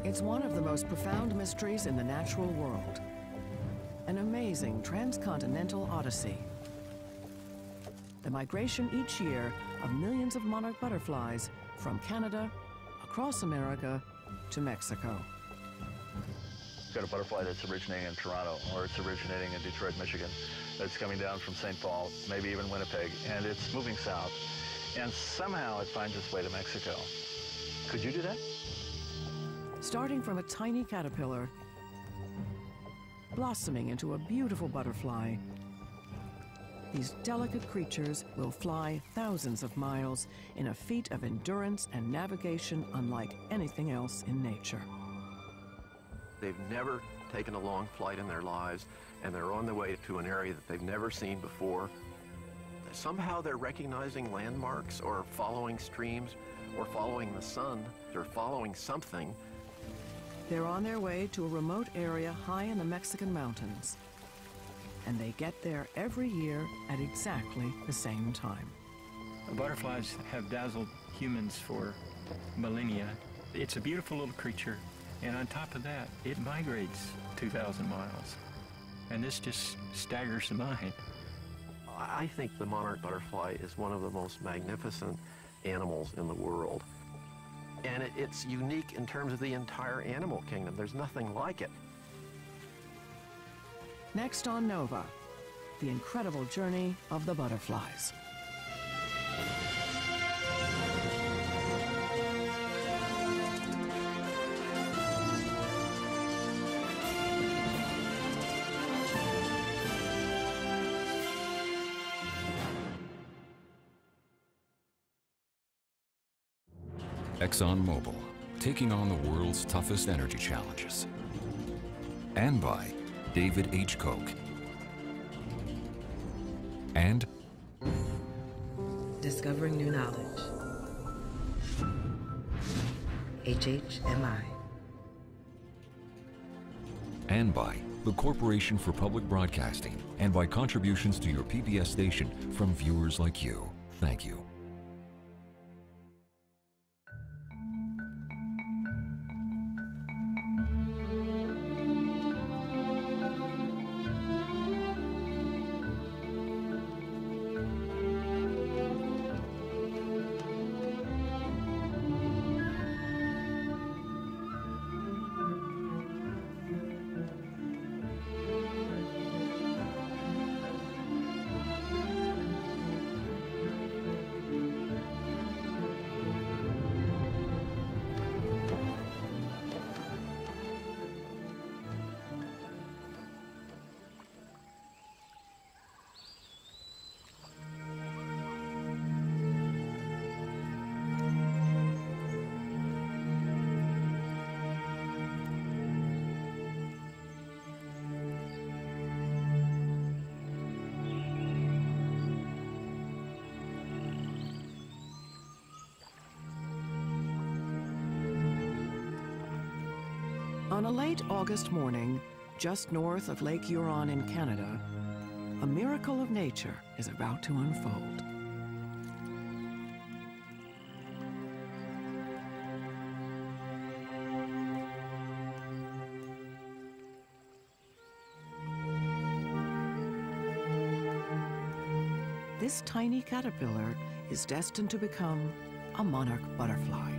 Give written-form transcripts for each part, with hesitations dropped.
It's one of the most profound mysteries in the natural world. An amazing transcontinental odyssey. The migration each year of millions of monarch butterflies from Canada, across America, to Mexico. We've got a butterfly that's originating in Toronto, or it's originating in Detroit, Michigan. It's coming down from St. Paul, maybe even Winnipeg, and it's moving south. And somehow it finds its way to Mexico. Could you do that? Starting from a tiny caterpillar, blossoming into a beautiful butterfly, these delicate creatures will fly thousands of miles in a feat of endurance and navigation unlike anything else in nature. They've never taken a long flight in their lives, and they're on their way to an area that they've never seen before. Somehow they're recognizing landmarks or following streams or following the sun or following something. They're on their way to a remote area high in the Mexican mountains. And they get there every year at exactly the same time. Butterflies have dazzled humans for millennia. It's a beautiful little creature, and on top of that, it migrates 2,000 miles. And this just staggers the mind. I think the monarch butterfly is one of the most magnificent animals in the world. And it's unique in terms of the entire animal kingdom. There's nothing like it. Next on Nova, the incredible journey of the butterflies. ExxonMobil, taking on the world's toughest energy challenges. And by David H. Koch. And discovering new knowledge. HHMI. And by the Corporation for Public Broadcasting, and by contributions to your PBS station from viewers like you. Thank you. On a late August morning, just north of Lake Huron in Canada, a miracle of nature is about to unfold. This tiny caterpillar is destined to become a monarch butterfly.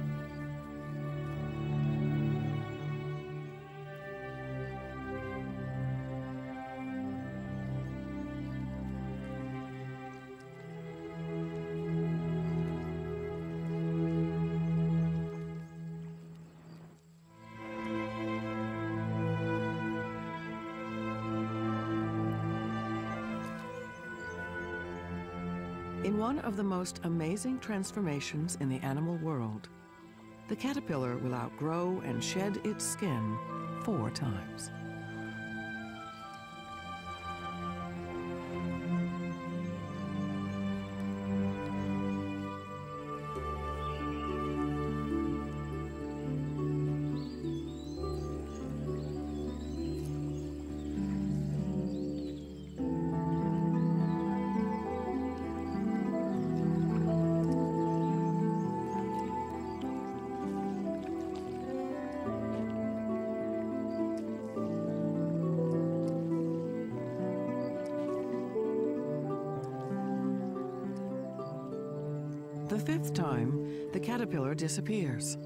In one of the most amazing transformations in the animal world, the caterpillar will outgrow and shed its skin 4 times. The fifth time, the caterpillar disappears.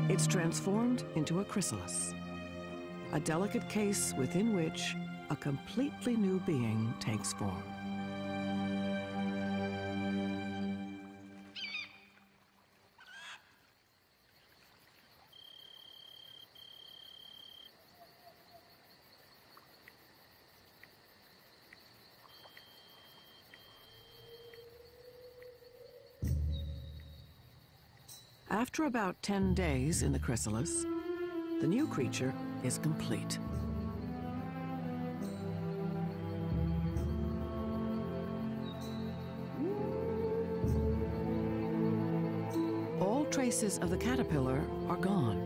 It's transformed into a chrysalis, a delicate case within which a completely new being takes form. After about 10 days in the chrysalis, the new creature is complete. All traces of the caterpillar are gone.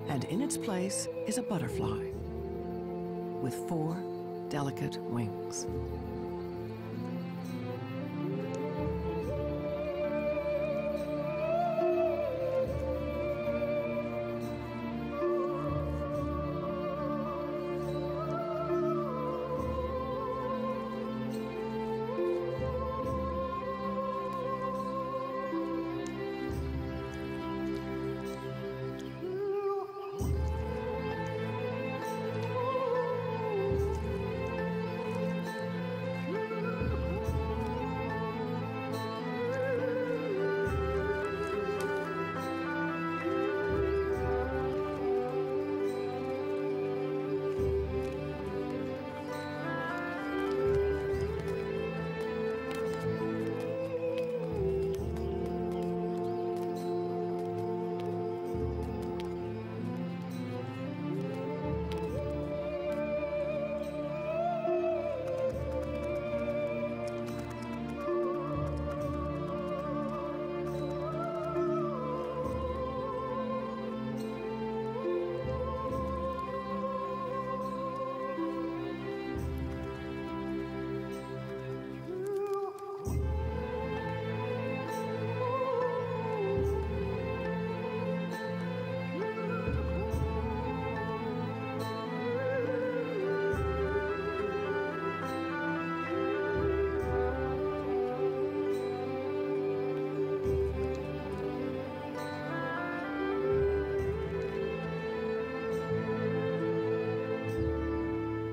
And in its place is a butterfly with 4 delicate wings.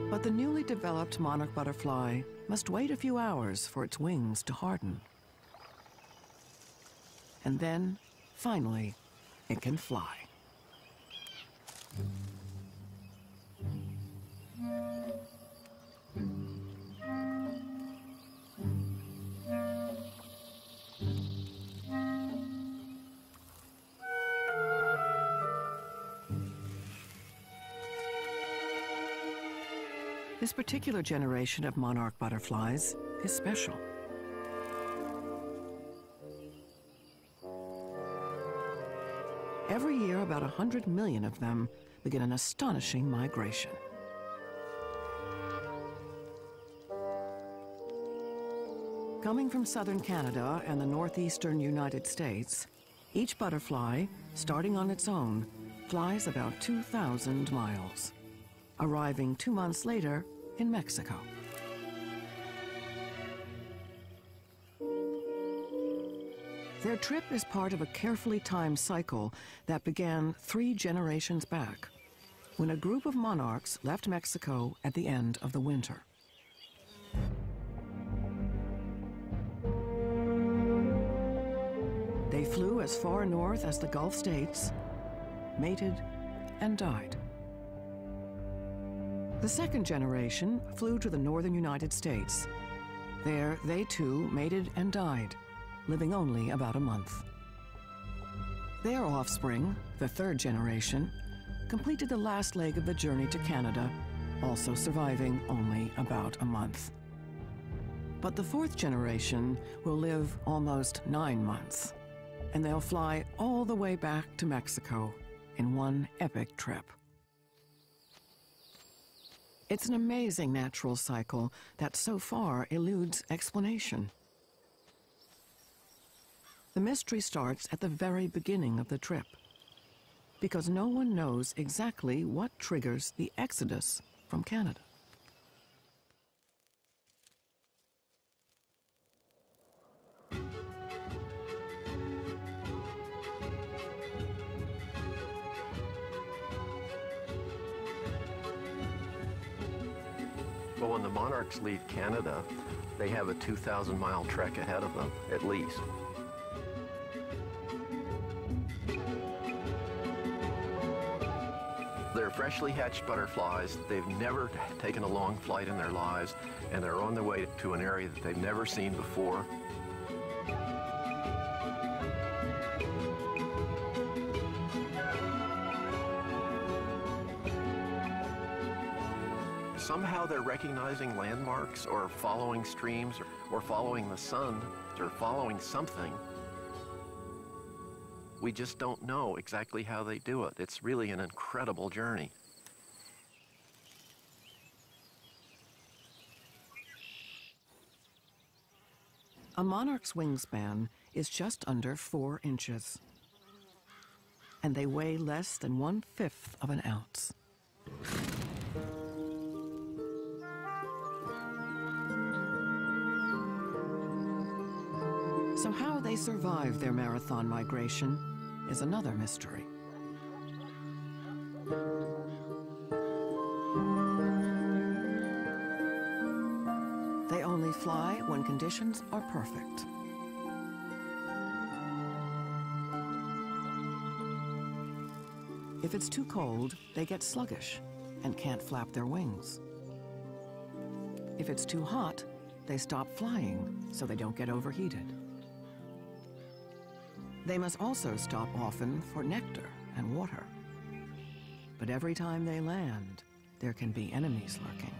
But the newly developed monarch butterfly must wait a few hours for its wings to harden. And then, finally, it can fly. This particular generation of monarch butterflies is special. Every year, about 100 million of them begin an astonishing migration. Coming from southern Canada and the northeastern United States, each butterfly, starting on its own, flies about 2,000 miles, arriving 2 months later in Mexico. Their trip is part of a carefully timed cycle that began 3 generations back, when a group of monarchs left Mexico at the end of the winter. They flew as far north as the Gulf states, mated, and died. The second generation flew to the northern United States. There, they too mated and died, living only about a month. Their offspring, the third generation, completed the last leg of the journey to Canada, also surviving only about a month. But the fourth generation will live almost 9 months, and they'll fly all the way back to Mexico in one epic trip. It's an amazing natural cycle that so far eludes explanation. The mystery starts at the very beginning of the trip, because no one knows exactly what triggers the exodus from Canada. Well, when the monarchs leave Canada, they have a 2,000-mile trek ahead of them, at least. They're freshly hatched butterflies. They've never taken a long flight in their lives, and they're on their way to an area that they've never seen before. Somehow they're recognizing landmarks or following streams or following the sun or following something. We just don't know exactly how they do it. It's really an incredible journey. A monarch's wingspan is just under 4 inches, and they weigh less than 1/5 of an ounce. So how they survive their marathon migration is another mystery. They only fly when conditions are perfect. If it's too cold, they get sluggish and can't flap their wings. If it's too hot, they stop flying so they don't get overheated. They must also stop often for nectar and water. But every time they land, there can be enemies lurking.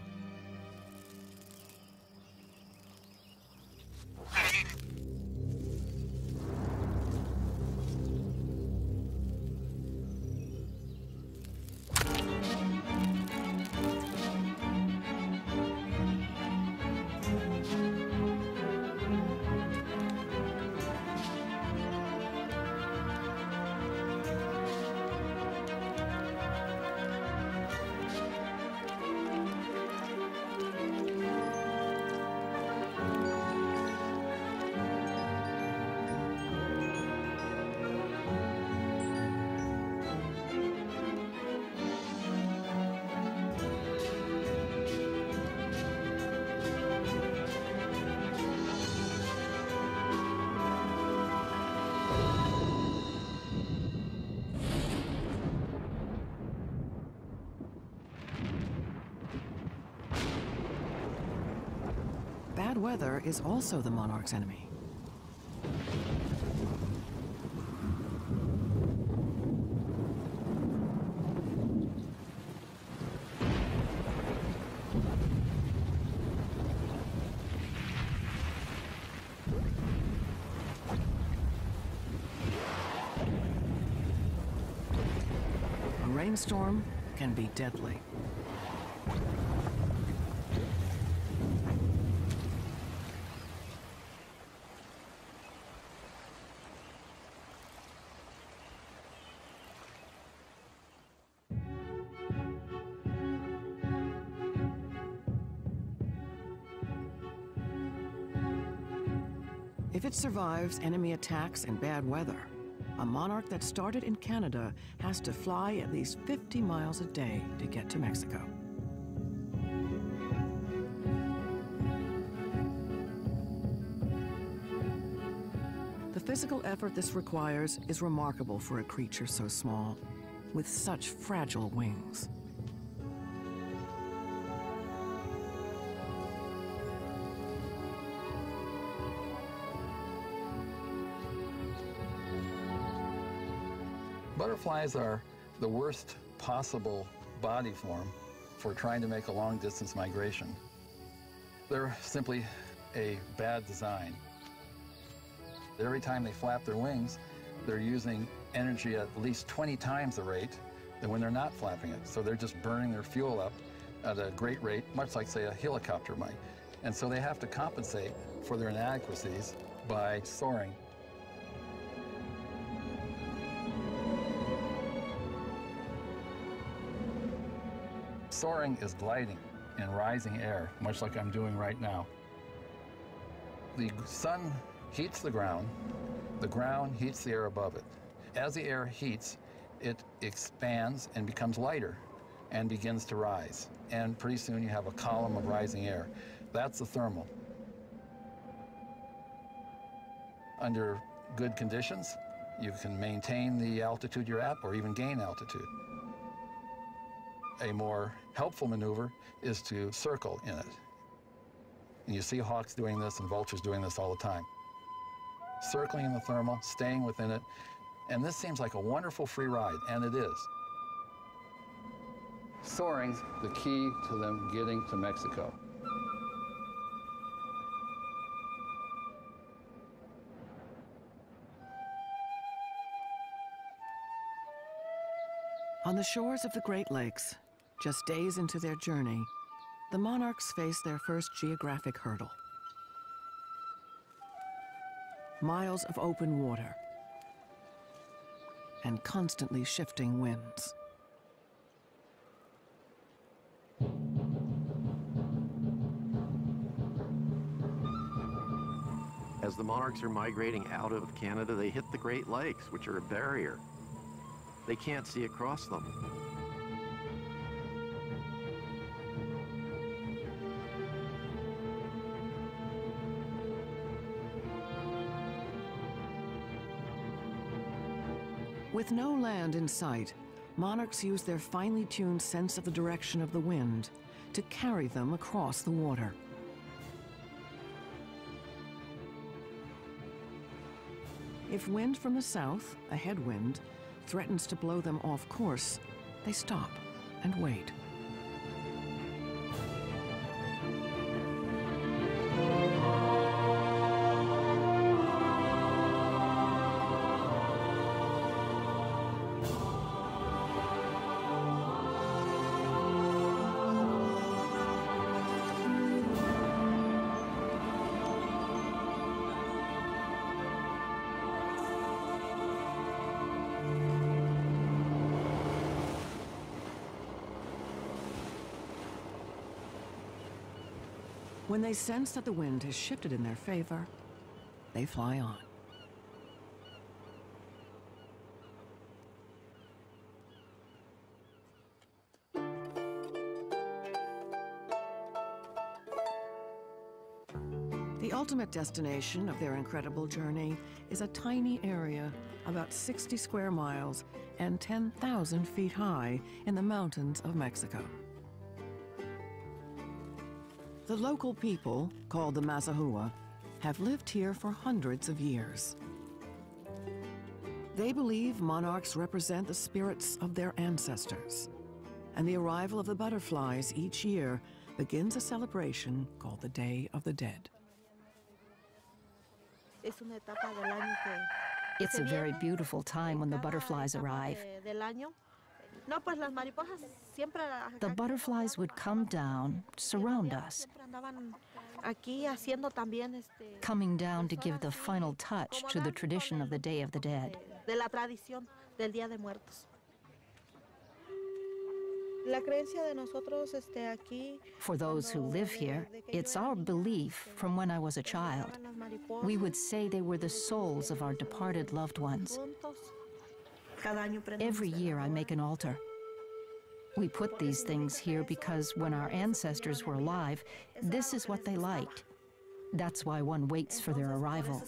Bad weather is also the monarch's enemy. A rainstorm can be deadly. If it survives enemy attacks and bad weather, a monarch that started in Canada has to fly at least 50 miles a day to get to Mexico. The physical effort this requires is remarkable for a creature so small, with such fragile wings. Butterflies are the worst possible body form for trying to make a long-distance migration. They're simply a bad design. Every time they flap their wings, they're using energy at least 20 times the rate than when they're not flapping it. So they're just burning their fuel up at a great rate, much like, say, a helicopter might. And so they have to compensate for their inadequacies by soaring. Soaring is gliding in rising air, much like I'm doing right now. The sun heats the ground heats the air above it. As the air heats, it expands and becomes lighter and begins to rise. And pretty soon you have a column of rising air. That's the thermal. Under good conditions, you can maintain the altitude you're at or even gain altitude. A more helpful maneuver is to circle in it. And you see hawks doing this and vultures doing this all the time. Circling in the thermal, staying within it, and this seems like a wonderful free ride, and it is. Soaring's the key to them getting to Mexico. On the shores of the Great Lakes, just days into their journey, the monarchs face their first geographic hurdle. Miles of open water and constantly shifting winds. As the monarchs are migrating out of Canada, they hit the Great Lakes, which are a barrier. They can't see across them. With no land in sight, monarchs use their finely tuned sense of the direction of the wind to carry them across the water. If wind from the south, a headwind, threatens to blow them off course, they stop and wait. When they sense that the wind has shifted in their favor, they fly on. The ultimate destination of their incredible journey is a tiny area about 60 square miles and 10,000 feet high in the mountains of Mexico. The local people, called the Mazahua, have lived here for hundreds of years. They believe monarchs represent the spirits of their ancestors, and the arrival of the butterflies each year begins a celebration called the Day of the Dead. It's a very beautiful time when the butterflies arrive. The butterflies would come down, surround us, coming down to give the final touch to the tradition of the Day of the Dead. For those who live here, it's our belief from when I was a child. We would say they were the souls of our departed loved ones. Every year I make an altar. We put these things here because when our ancestors were alive, this is what they liked. That's why one waits for their arrival,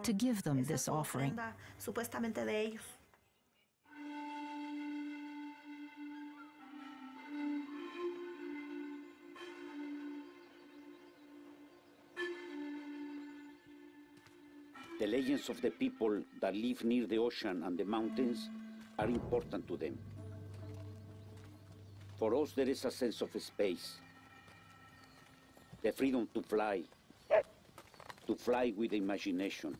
to give them this offering. The legends of the people that live near the ocean and the mountains are important to them. For us, there is a sense of space, the freedom to fly with imagination,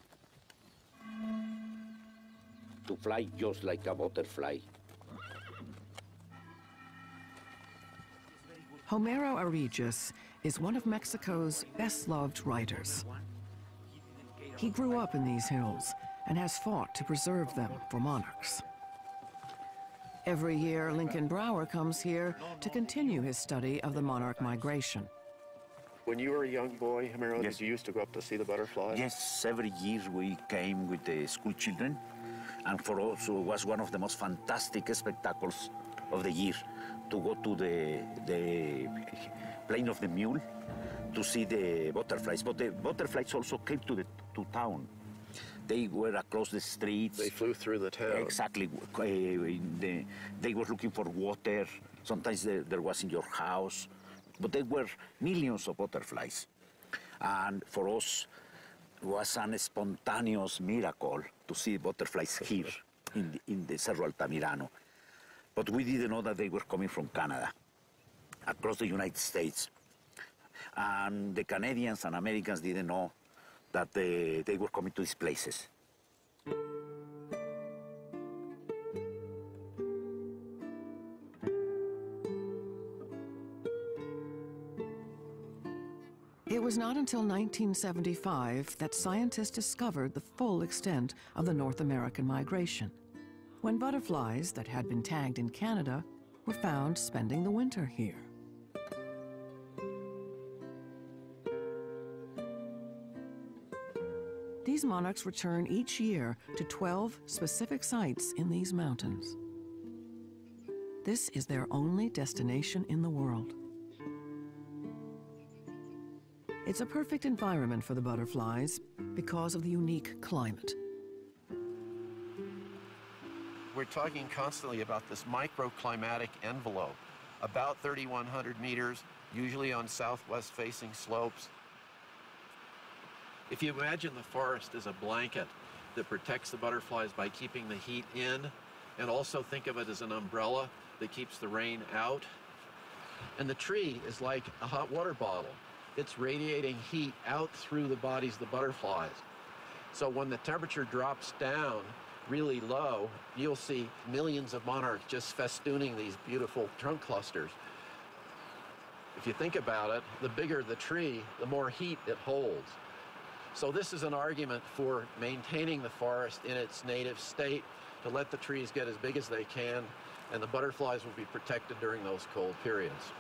to fly just like a butterfly. Homero Aregis is one of Mexico's best-loved writers. He grew up in these hills and has fought to preserve them for monarchs. Every year, Lincoln Brower comes here to continue his study of the monarch migration. When you were a young boy, Homero, Yes. did you used to go up to see the butterflies? Yes, every year we came with the school children, and for us it was one of the most fantastic spectacles of the year to go to the Plain of the Mule to see the butterflies. But the butterflies also came to town. They were across the streets. They flew through the town. Exactly. They were looking for water. Sometimes there was in your house. But there were millions of butterflies. And for us, it was an spontaneous miracle to see butterflies here in the Cerro Altamirano. But we didn't know that they were coming from Canada, across the United States. And the Canadians and Americans didn't know that they were coming to these places. It was not until 1975 that scientists discovered the full extent of the North American migration, when butterflies that had been tagged in Canada were found spending the winter here. These monarchs return each year to 12 specific sites in these mountains. This is their only destination in the world. It's a perfect environment for the butterflies because of the unique climate. We're talking constantly about this microclimatic envelope, about 3,100 meters, usually on southwest-facing slopes. If you imagine the forest as a blanket that protects the butterflies by keeping the heat in, and also think of it as an umbrella that keeps the rain out. And the tree is like a hot water bottle. It's radiating heat out through the bodies of the butterflies. So when the temperature drops down really low, you'll see millions of monarchs just festooning these beautiful trunk clusters. If you think about it, the bigger the tree, the more heat it holds. So this is an argument for maintaining the forest in its native state, to let the trees get as big as they can, and the butterflies will be protected during those cold periods.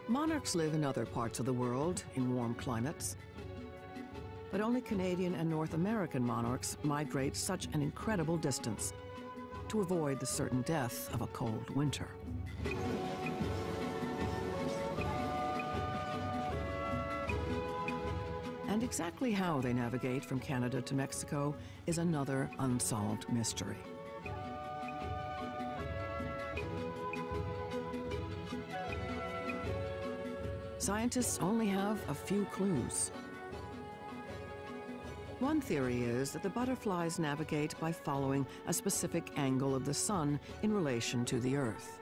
Monarchs live in other parts of the world in warm climates, but only Canadian and North American monarchs migrate such an incredible distance to avoid the certain death of a cold winter. And exactly how they navigate from Canada to Mexico is another unsolved mystery. Scientists only have a few clues. One theory is that the butterflies navigate by following a specific angle of the sun in relation to the Earth.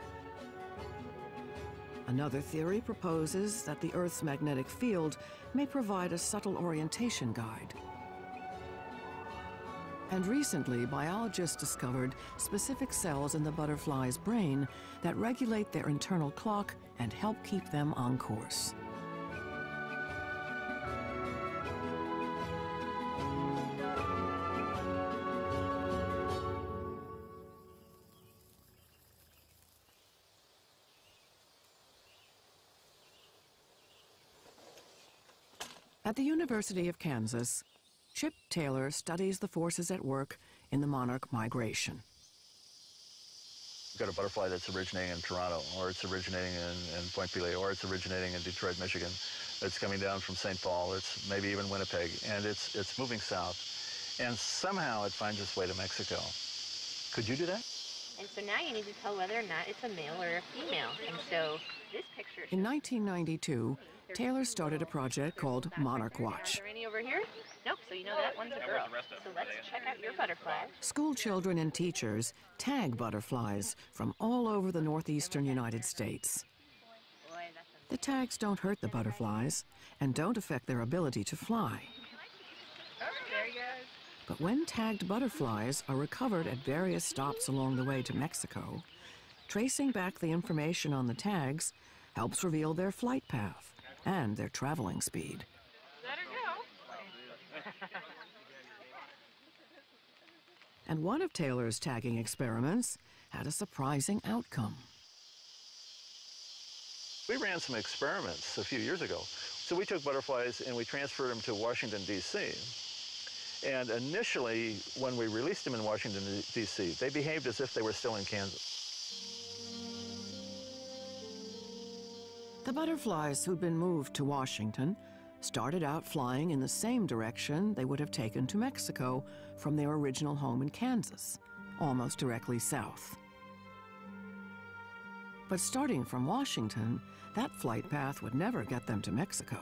Another theory proposes that the Earth's magnetic field may provide a subtle orientation guide. And recently, biologists discovered specific cells in the butterfly's brain that regulate their internal clock and help keep them on course. At the University of Kansas, Chip Taylor studies the forces at work in the monarch migration. You've got a butterfly that's originating in Toronto, or it's originating in Point Pelee, or it's originating in Detroit, Michigan. It's coming down from St. Paul, it's maybe even Winnipeg, and it's moving south. And somehow it finds its way to Mexico. Could you do that? And so now you need to tell whether or not it's a male or a female. And so this picture... In 1992, Taylor started a project called Monarch Watch. Are there any over here? Nope, so you know that one's a girl. So let's check out your butterfly. School children and teachers tag butterflies from all over the northeastern United States. The tags don't hurt the butterflies and don't affect their ability to fly. There he goes. But when tagged butterflies are recovered at various stops along the way to Mexico, tracing back the information on the tags helps reveal their flight path and their traveling speed. Let her go. And one of Taylor's tagging experiments had a surprising outcome. We ran some experiments a few years ago. So we took butterflies and we transferred them to Washington, D.C. And initially, when we released them in Washington, D.C., they behaved as if they were still in Kansas. The butterflies who'd been moved to Washington started out flying in the same direction they would have taken to Mexico from their original home in Kansas, almost directly south. But starting from Washington, that flight path would never get them to Mexico.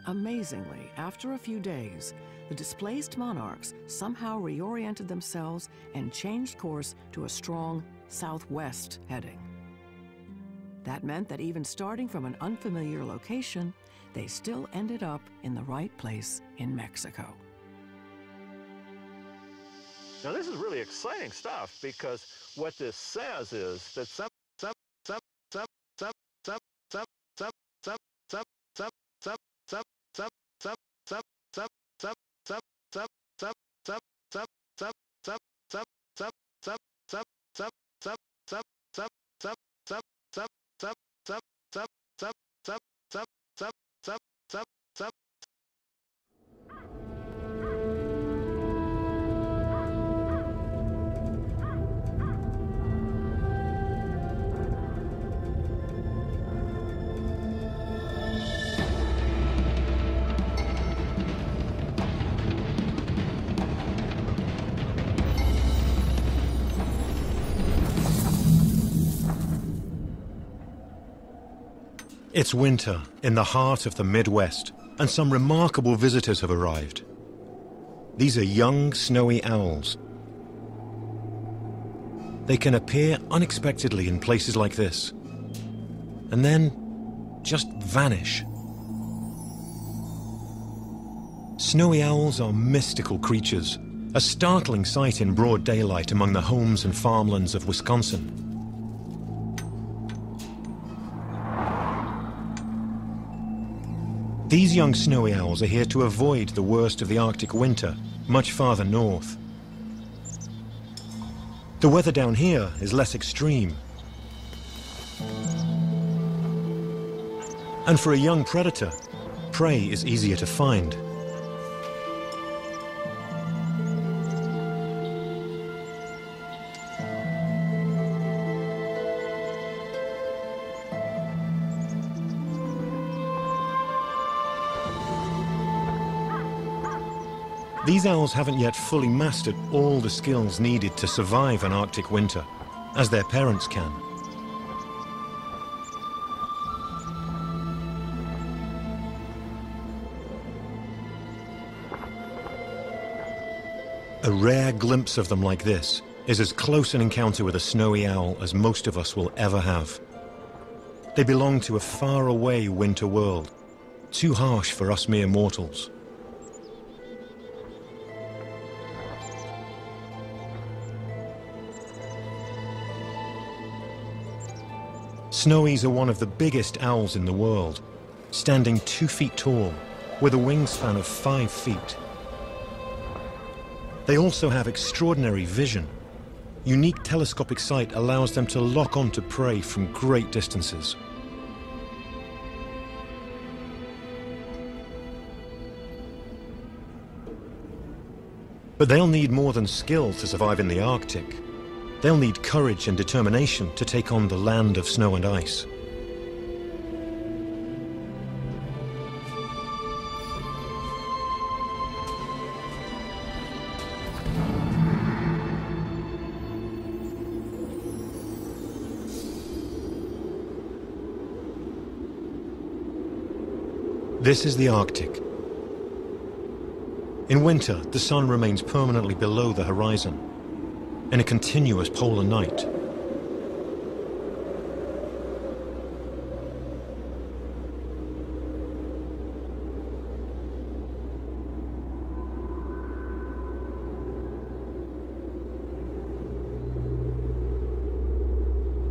Amazingly, after a few days, the displaced monarchs somehow reoriented themselves and changed course to a strong southwest heading. That meant that even starting from an unfamiliar location, they still ended up in the right place in Mexico. Now this is really exciting stuff, because what this says is that It's winter in the heart of the Midwest, and some remarkable visitors have arrived. These are young snowy owls. They can appear unexpectedly in places like this, and then just vanish. Snowy owls are mystical creatures, a startling sight in broad daylight among the homes and farmlands of Wisconsin. These young snowy owls are here to avoid the worst of the Arctic winter, much farther north. The weather down here is less extreme. And for a young predator, prey is easier to find. These owls haven't yet fully mastered all the skills needed to survive an Arctic winter, as their parents can. A rare glimpse of them like this is as close an encounter with a snowy owl as most of us will ever have. They belong to a faraway winter world, too harsh for us mere mortals. Snowies are one of the biggest owls in the world, standing 2 feet tall, with a wingspan of 5 feet. They also have extraordinary vision. Unique telescopic sight allows them to lock onto prey from great distances. But they'll need more than skill to survive in the Arctic. They'll need courage and determination to take on the land of snow and ice. This is the Arctic. In winter, the sun remains permanently below the horizon, in a continuous polar night.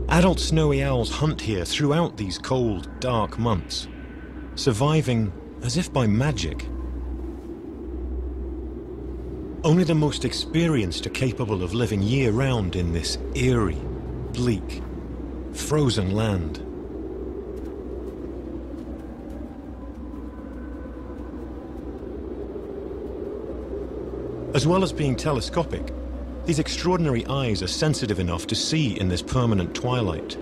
Adult snowy owls hunt here throughout these cold, dark months, surviving as if by magic. Only the most experienced are capable of living year-round in this eerie, bleak, frozen land. As well as being telescopic, these extraordinary eyes are sensitive enough to see in this permanent twilight.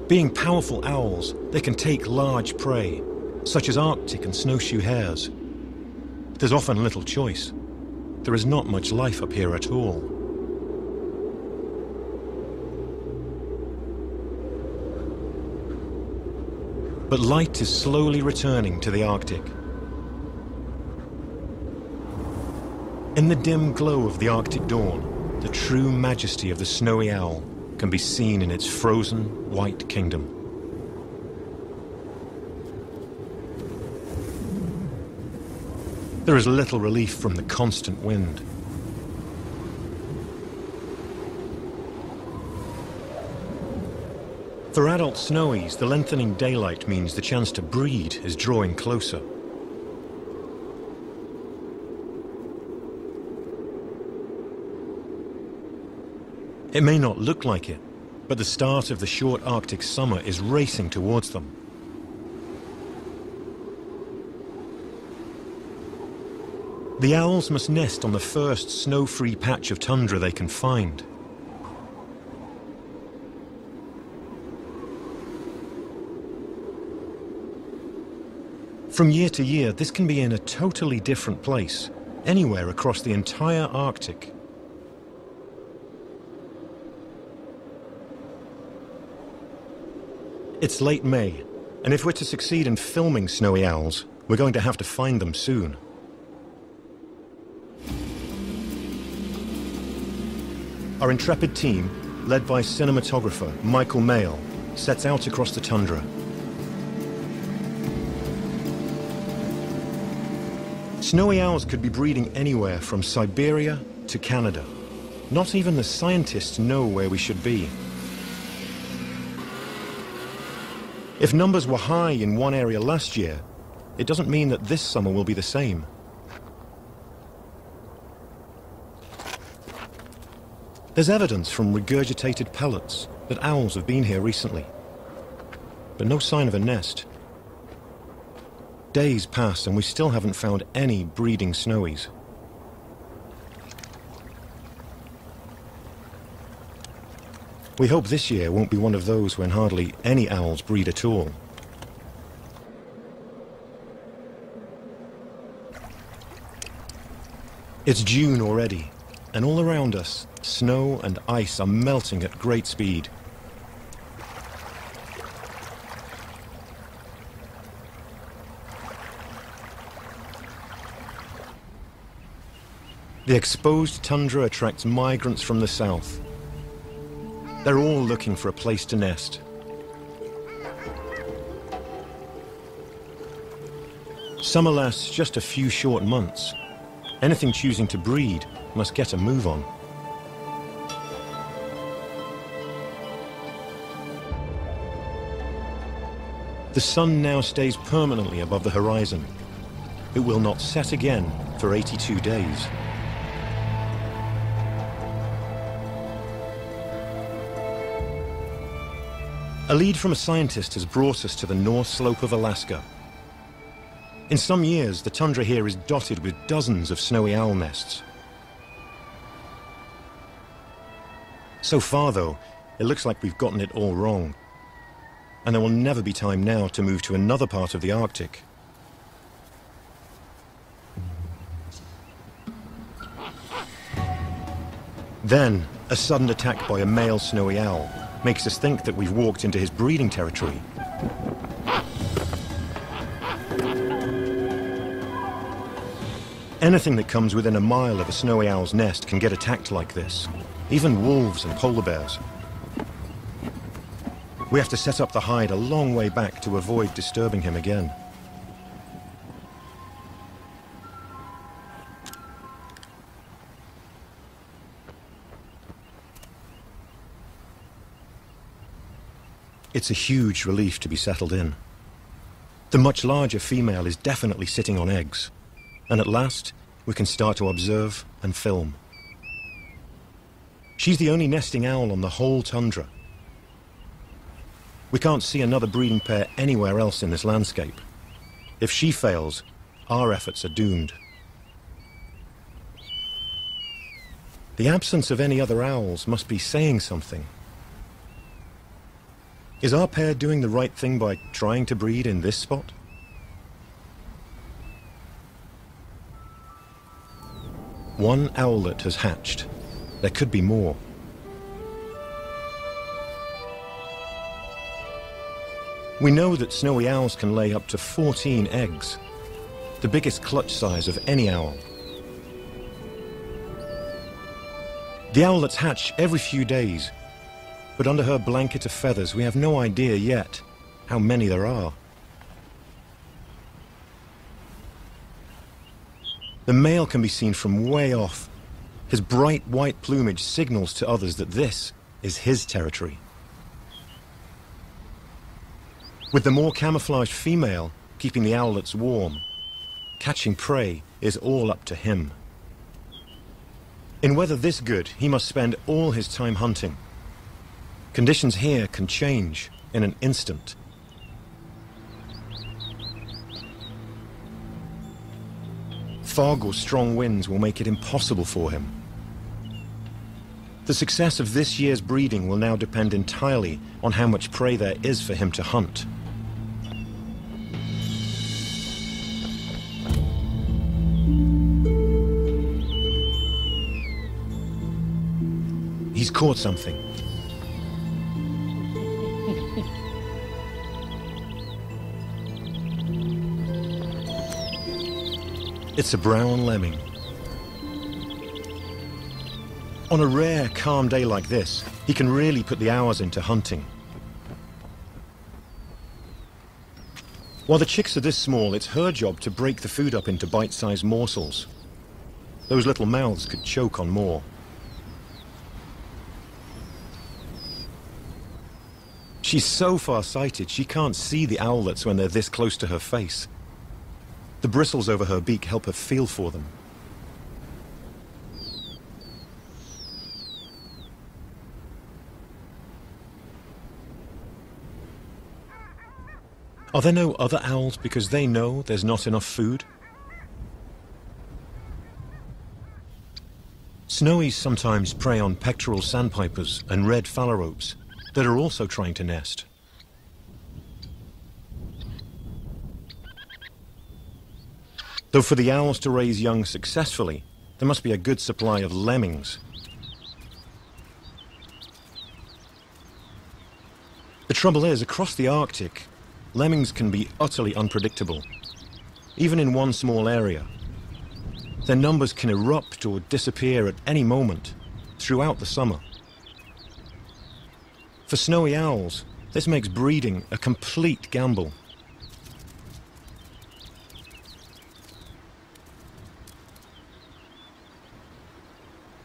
Being powerful owls, they can take large prey, such as Arctic and snowshoe hares. There's often little choice. There is not much life up here at all. But light is slowly returning to the Arctic. In the dim glow of the Arctic dawn, the true majesty of the snowy owl can be seen in its frozen, white kingdom. There is little relief from the constant wind. For adult snowies, the lengthening daylight means the chance to breed is drawing closer. It may not look like it, but the start of the short Arctic summer is racing towards them. The owls must nest on the first snow-free patch of tundra they can find. From year to year, this can be in a totally different place, anywhere across the entire Arctic. It's late May, and if we're to succeed in filming snowy owls, we're going to have to find them soon. Our intrepid team, led by cinematographer Michael Mayle, sets out across the tundra. Snowy owls could be breeding anywhere from Siberia to Canada. Not even the scientists know where we should be. If numbers were high in one area last year, it doesn't mean that this summer will be the same. There's evidence from regurgitated pellets that owls have been here recently, but no sign of a nest. Days pass and we still haven't found any breeding snowies. We hope this year won't be one of those when hardly any owls breed at all. It's June already, and all around us, snow and ice are melting at great speed. The exposed tundra attracts migrants from the south. They're all looking for a place to nest. Summer lasts just a few short months. Anything choosing to breed must get a move on. The sun now stays permanently above the horizon. It will not set again for 82 days. A lead from a scientist has brought us to the north slope of Alaska. In some years, the tundra here is dotted with dozens of snowy owl nests. So far, though, it looks like we've gotten it all wrong. And there will never be time now to move to another part of the Arctic. Then, a sudden attack by a male snowy owl makes us think that we've walked into his breeding territory. Anything that comes within a mile of a snowy owl's nest can get attacked like this. Even wolves and polar bears. We have to set up the hide a long way back to avoid disturbing him again. It's a huge relief to be settled in. The much larger female is definitely sitting on eggs. And at last, we can start to observe and film. She's the only nesting owl on the whole tundra. We can't see another breeding pair anywhere else in this landscape. If she fails, our efforts are doomed. The absence of any other owls must be saying something. Is our pair doing the right thing by trying to breed in this spot? One owlet has hatched. There could be more. We know that snowy owls can lay up to 14 eggs, the biggest clutch size of any owl. The owlets hatch every few days, but under her blanket of feathers, we have no idea yet how many there are. The male can be seen from way off. His bright white plumage signals to others that this is his territory. With the more camouflaged female keeping the owlets warm, catching prey is all up to him. In weather this good, he must spend all his time hunting. Conditions here can change in an instant. Fog or strong winds will make it impossible for him. The success of this year's breeding will now depend entirely on how much prey there is for him to hunt. He's caught something. It's a brown lemming. On a rare, calm day like this, he can really put the hours into hunting. While the chicks are this small, it's her job to break the food up into bite-sized morsels. Those little mouths could choke on more. She's so far-sighted, she can't see the owlets when they're this close to her face. The bristles over her beak help her feel for them. Are there no other owls because they know there's not enough food? Snowies sometimes prey on pectoral sandpipers and red phalaropes that are also trying to nest. Though for the owls to raise young successfully, there must be a good supply of lemmings. The trouble is, across the Arctic, lemmings can be utterly unpredictable, even in one small area. Their numbers can erupt or disappear at any moment throughout the summer. For snowy owls, this makes breeding a complete gamble.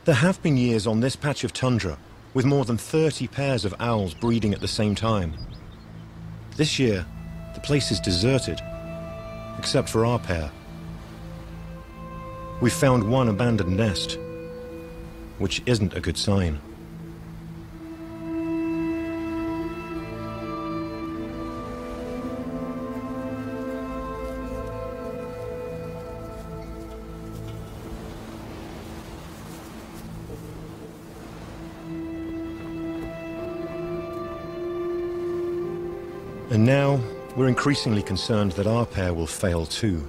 There have been years on this patch of tundra with more than 30 pairs of owls breeding at the same time. This year, the place is deserted, except for our pair. We've found one abandoned nest, which isn't a good sign. And now, we're increasingly concerned that our pair will fail too.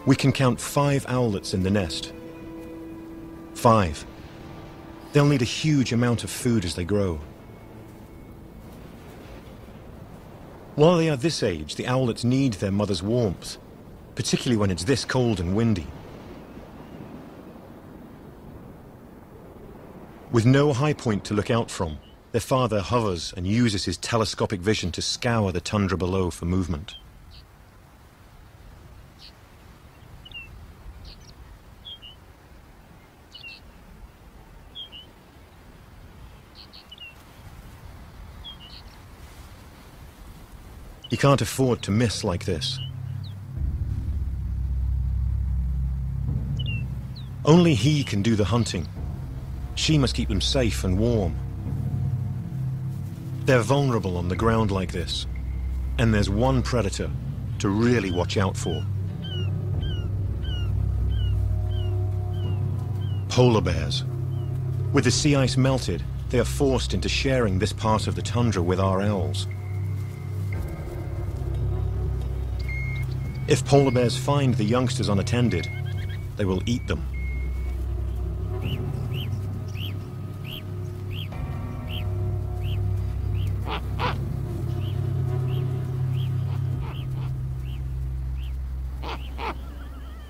We can count 5 owlets in the nest. 5. They'll need a huge amount of food as they grow. While they are this age, the owlets need their mother's warmth, particularly when it's this cold and windy. With no high point to look out from, their father hovers and uses his telescopic vision to scour the tundra below for movement. He can't afford to miss like this. Only he can do the hunting. She must keep them safe and warm. They're vulnerable on the ground like this, and there's one predator to really watch out for. Polar bears. With the sea ice melted, they are forced into sharing this part of the tundra with our owls. If polar bears find the youngsters unattended, they will eat them.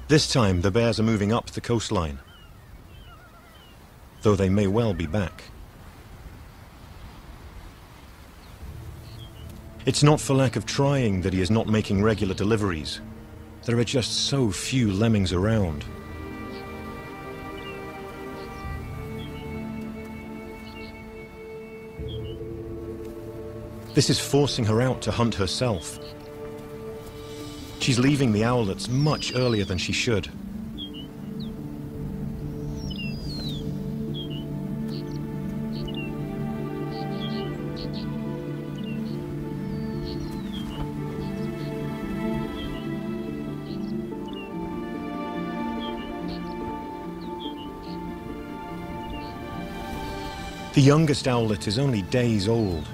This time, the bears are moving up the coastline, though they may well be back. It's not for lack of trying that he is not making regular deliveries. There are just so few lemmings around. This is forcing her out to hunt herself. She's leaving the owlets much earlier than she should. The youngest owlet is only days old.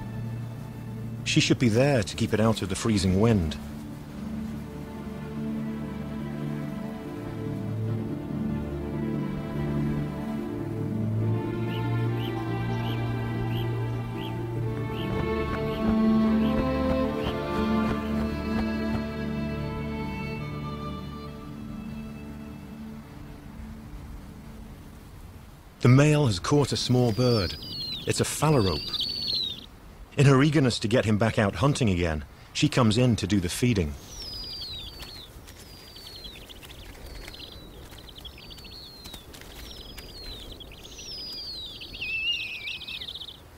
She should be there to keep it out of the freezing wind. The male has caught a small bird. It's a phalarope. In her eagerness to get him back out hunting again, she comes in to do the feeding.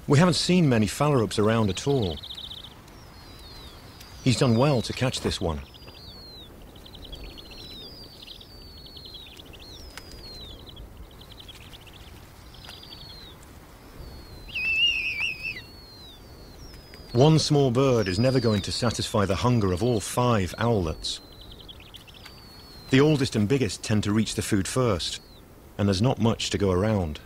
We haven't seen many phalaropes around at all. He's done well to catch this one. One small bird is never going to satisfy the hunger of all 5 owlets. The oldest and biggest tend to reach the food first, and there's not much to go around.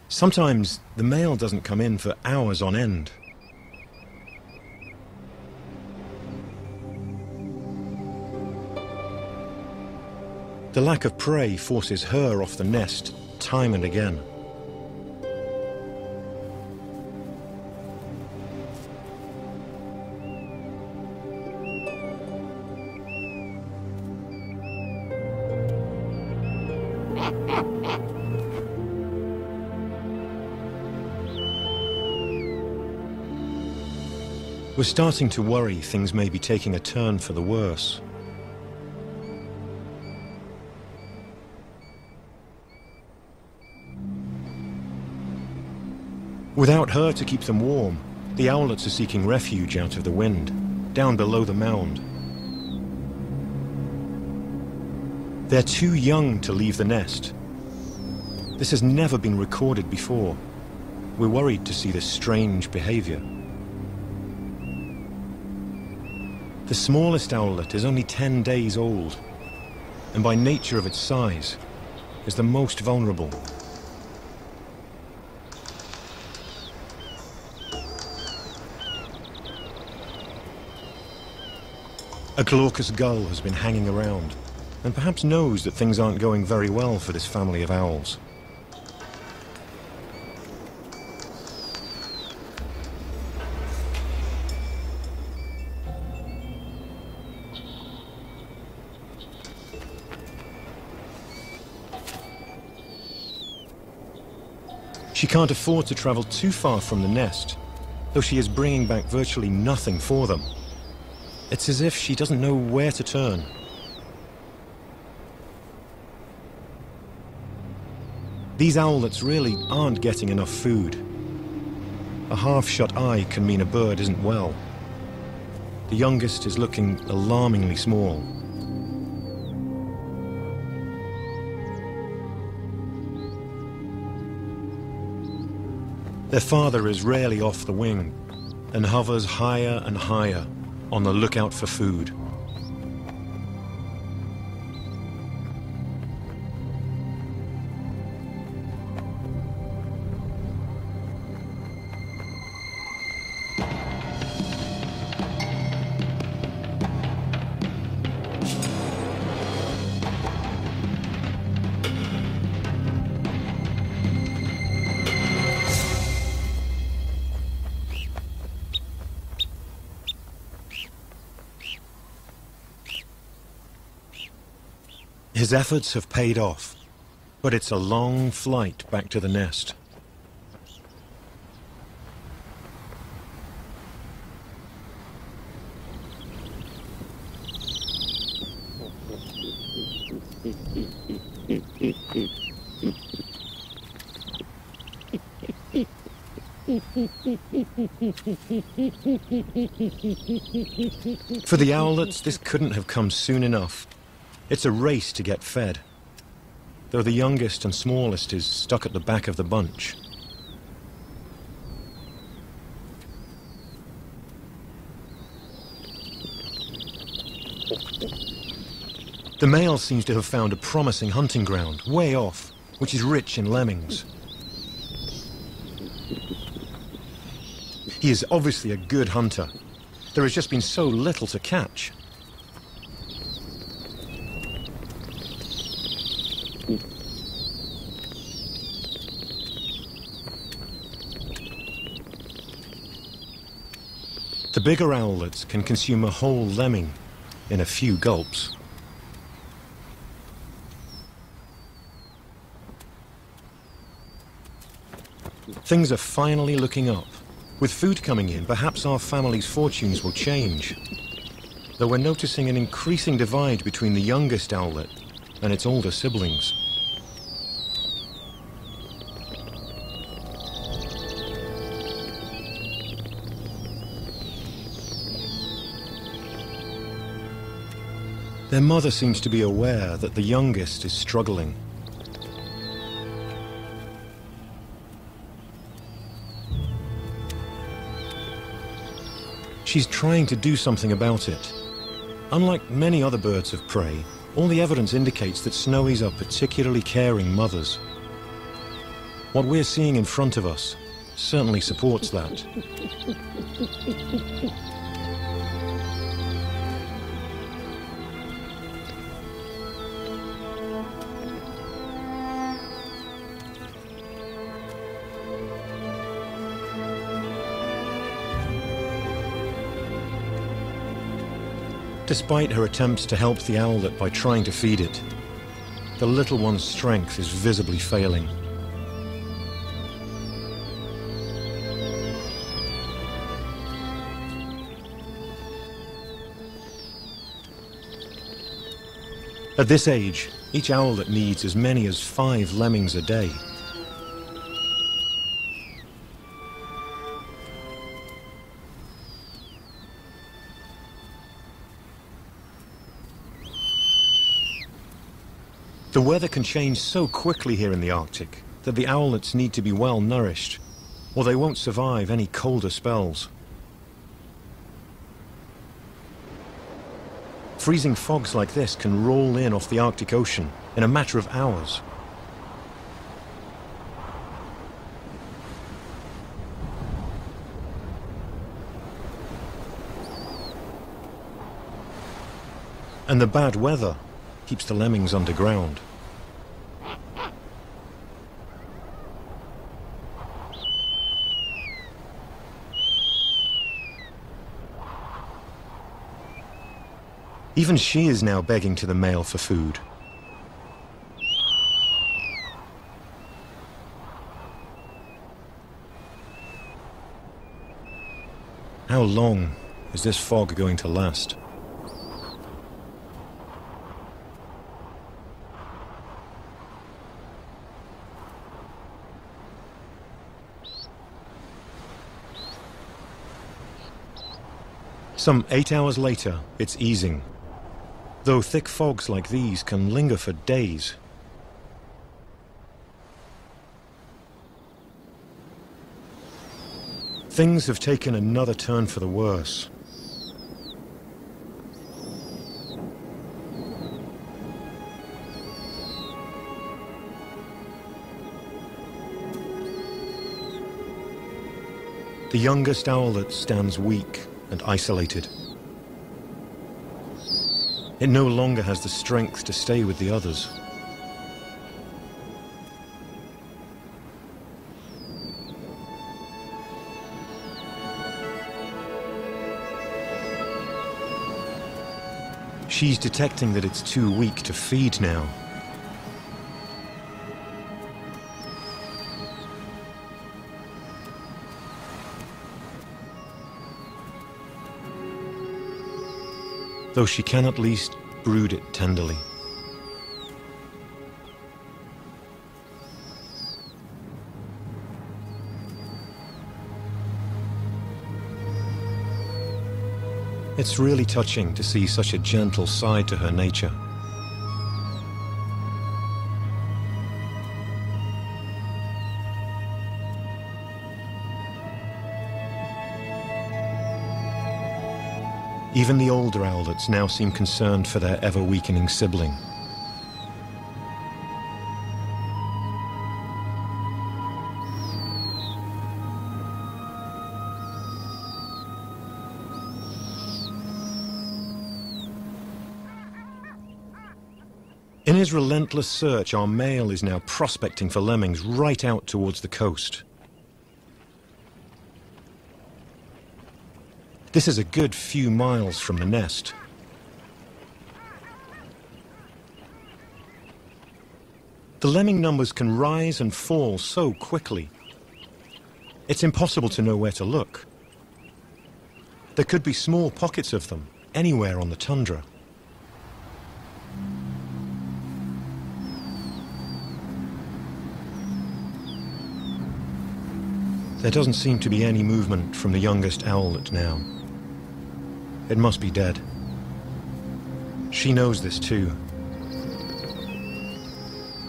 Sometimes the male doesn't come in for hours on end. The lack of prey forces her off the nest time and again. We're starting to worry things may be taking a turn for the worse. Without her to keep them warm, the owlets are seeking refuge out of the wind, down below the mound. They're too young to leave the nest. This has never been recorded before. We're worried to see this strange behavior. The smallest owlet is only 10 days old, and by nature of its size, is the most vulnerable. A glaucous gull has been hanging around, and perhaps knows that things aren't going very well for this family of owls. She can't afford to travel too far from the nest, though she is bringing back virtually nothing for them. It's as if she doesn't know where to turn. These owlets really aren't getting enough food. A half-shut eye can mean a bird isn't well. The youngest is looking alarmingly small. Their father is rarely off the wing and hovers higher and higher on the lookout for food. His efforts have paid off, but it's a long flight back to the nest. For the owlets, this couldn't have come soon enough. It's a race to get fed, though the youngest and smallest is stuck at the back of the bunch. The male seems to have found a promising hunting ground, way off, which is rich in lemmings. He is obviously a good hunter. There has just been so little to catch. The bigger owlets can consume a whole lemming in a few gulps. Things are finally looking up. With food coming in, perhaps our family's fortunes will change. Though we're noticing an increasing divide between the youngest owlet and its older siblings. Their mother seems to be aware that the youngest is struggling. She's trying to do something about it. Unlike many other birds of prey, all the evidence indicates that snowies are particularly caring mothers. What we're seeing in front of us certainly supports that. Despite her attempts to help the owlet by trying to feed it, the little one's strength is visibly failing. At this age, each owlet needs as many as 5 lemmings a day. The weather can change so quickly here in the Arctic that the owlets need to be well nourished, or they won't survive any colder spells. Freezing fogs like this can roll in off the Arctic Ocean in a matter of hours. And the bad weather keeps the lemmings underground. Even she is now begging to the male for food. How long is this fog going to last? Some 8 hours later, it's easing, though thick fogs like these can linger for days. Things have taken another turn for the worse. The youngest owlet stands weak and isolated. It no longer has the strength to stay with the others. She's detecting that it's too weak to feed now. Though she can at least brood it tenderly. It's really touching to see such a gentle side to her nature. Even the older owlets now seem concerned for their ever-weakening sibling. In his relentless search, our male is now prospecting for lemmings right out towards the coast. This is a good few miles from the nest. The lemming numbers can rise and fall so quickly. It's impossible to know where to look. There could be small pockets of them anywhere on the tundra. There doesn't seem to be any movement from the youngest owlet now. It must be dead. She knows this too.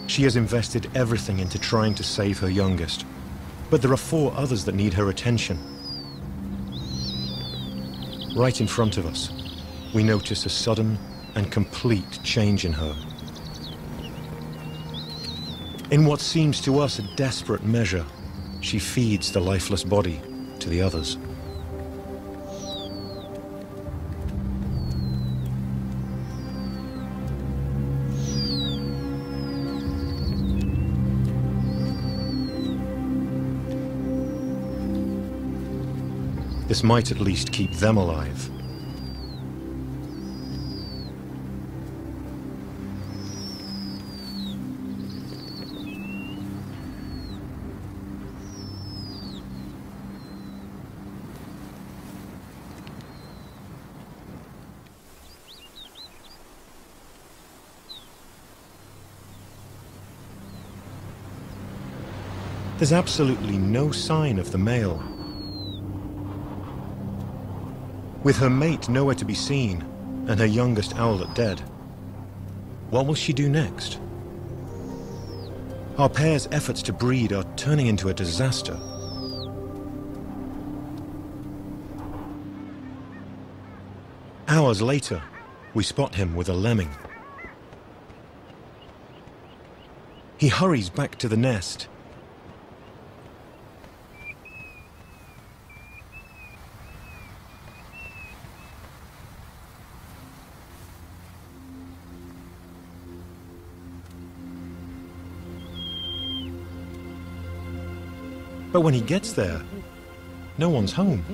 She has invested everything into trying to save her youngest, but there are 4 others that need her attention. Right in front of us, we notice a sudden and complete change in her. In what seems to us a desperate measure, she feeds the lifeless body to the others. This might at least keep them alive. There's absolutely no sign of the male. With her mate nowhere to be seen, and her youngest owlet dead, what will she do next? Our pair's efforts to breed are turning into a disaster. Hours later, we spot him with a lemming. He hurries back to the nest. But when he gets there, no one's home.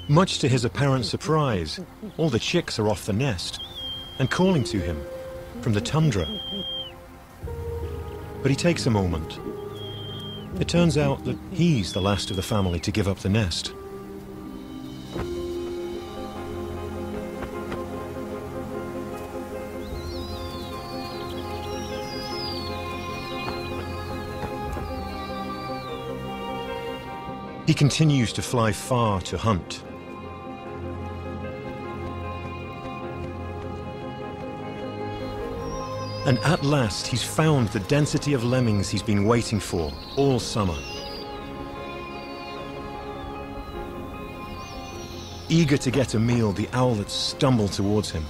Much to his apparent surprise, all the chicks are off the nest and calling to him from the tundra. But he takes a moment. It turns out that he's the last of the family to give up the nest. He continues to fly far to hunt. And at last, he's found the density of lemmings he's been waiting for all summer. Eager to get a meal, the owlets stumble towards him.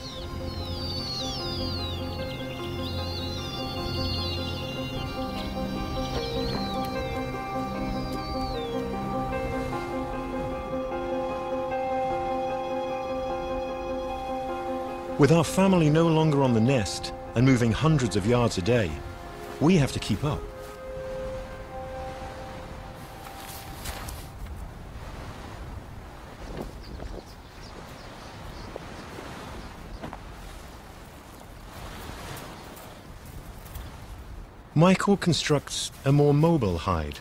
With our family no longer on the nest and moving hundreds of yards a day, we have to keep up. Michael constructs a more mobile hide.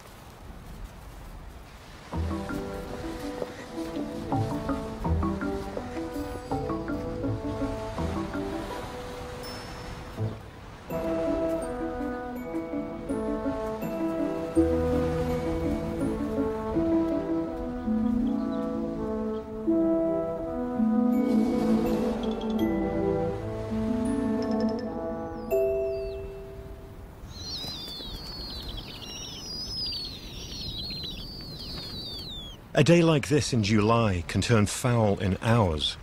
A day like this in July can turn foul in hours.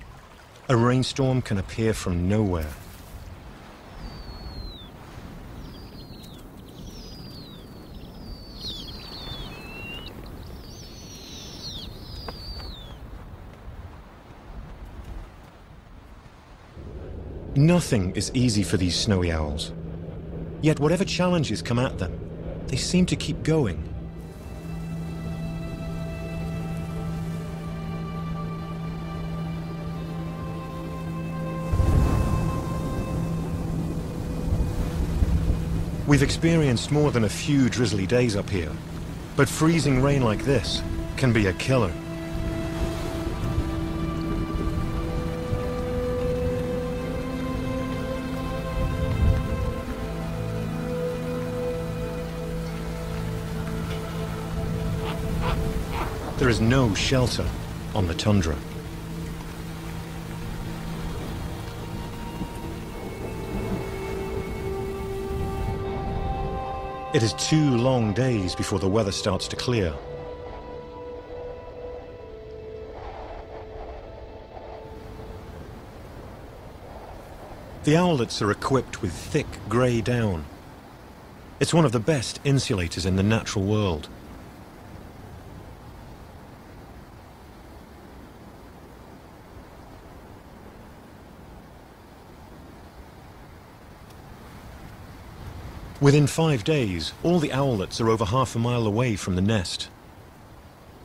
A rainstorm can appear from nowhere. Nothing is easy for these snowy owls. Yet whatever challenges come at them, they seem to keep going. We've experienced more than a few drizzly days up here, but freezing rain like this can be a killer. There is no shelter on the tundra. It is 2 long days before the weather starts to clear. The owlets are equipped with thick grey down. It's one of the best insulators in the natural world. Within 5 days, all the owlets are over half a mile away from the nest.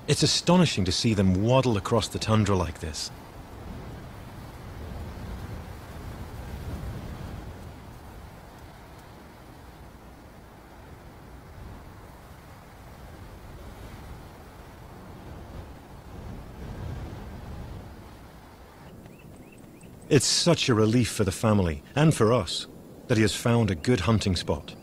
It's astonishing to see them waddle across the tundra like this. It's such a relief for the family, and for us, that he has found a good hunting spot.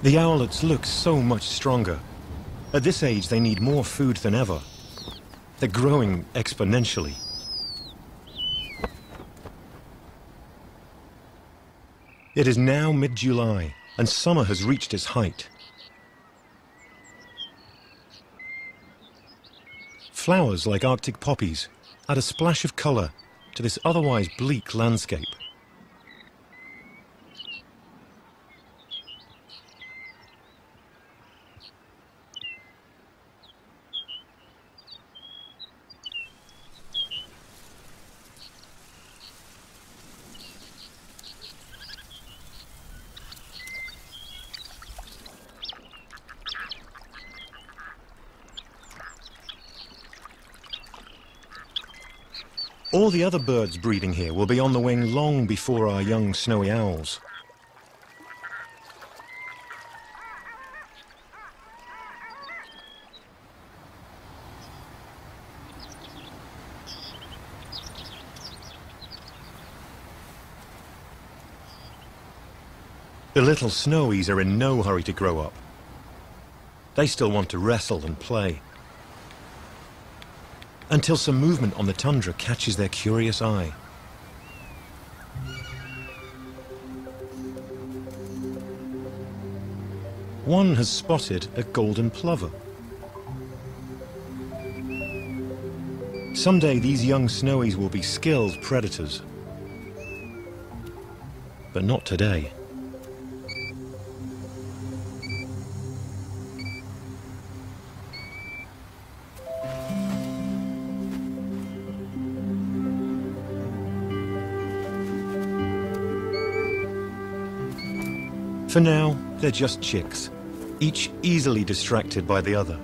The owlets look so much stronger. At this age, they need more food than ever. They're growing exponentially. It is now mid-July, and summer has reached its height. Flowers like Arctic poppies add a splash of color to this otherwise bleak landscape. All the other birds breeding here will be on the wing long before our young snowy owls. The little snowies are in no hurry to grow up. They still want to wrestle and play, until some movement on the tundra catches their curious eye. One has spotted a golden plover. Someday these young snowies will be skilled predators, but not today. For now, they're just chicks, each easily distracted by the other.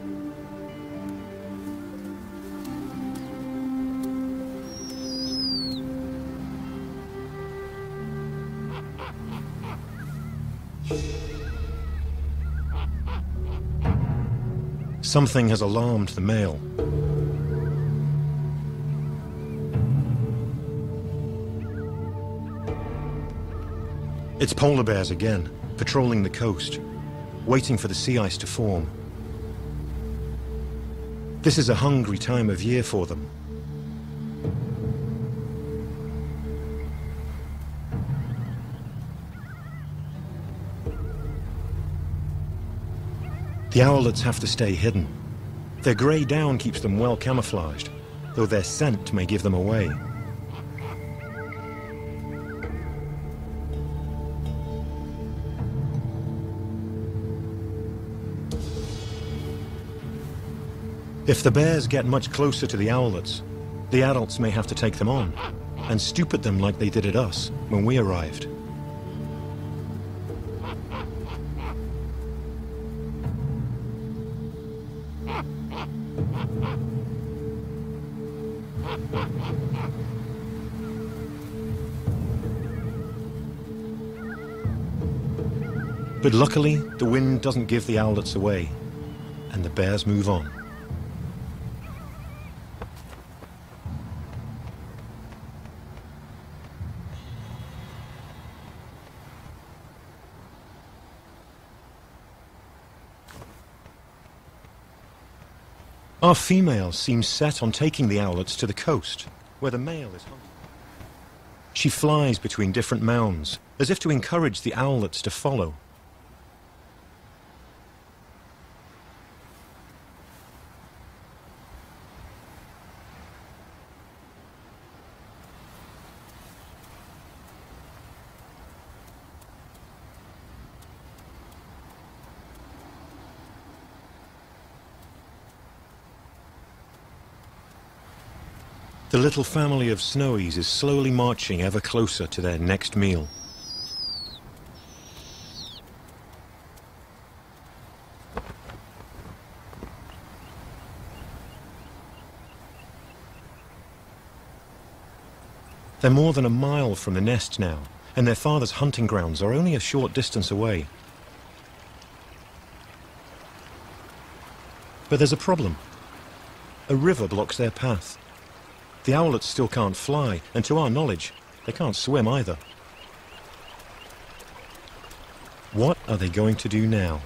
Something has alarmed the male. It's polar bears again, patrolling the coast, waiting for the sea ice to form. This is a hungry time of year for them. The owlets have to stay hidden. Their grey down keeps them well camouflaged, though their scent may give them away. If the bears get much closer to the owlets, the adults may have to take them on and stoop at them like they did at us when we arrived. But luckily, the wind doesn't give the owlets away, and the bears move on. Our female seems set on taking the owlets to the coast, where the male is hunting. She flies between different mounds, as if to encourage the owlets to follow. The little family of snowies is slowly marching ever closer to their next meal. They're more than a mile from the nest now, and their father's hunting grounds are only a short distance away. But there's a problem. A river blocks their path. The owlets still can't fly, and to our knowledge, they can't swim either. What are they going to do now?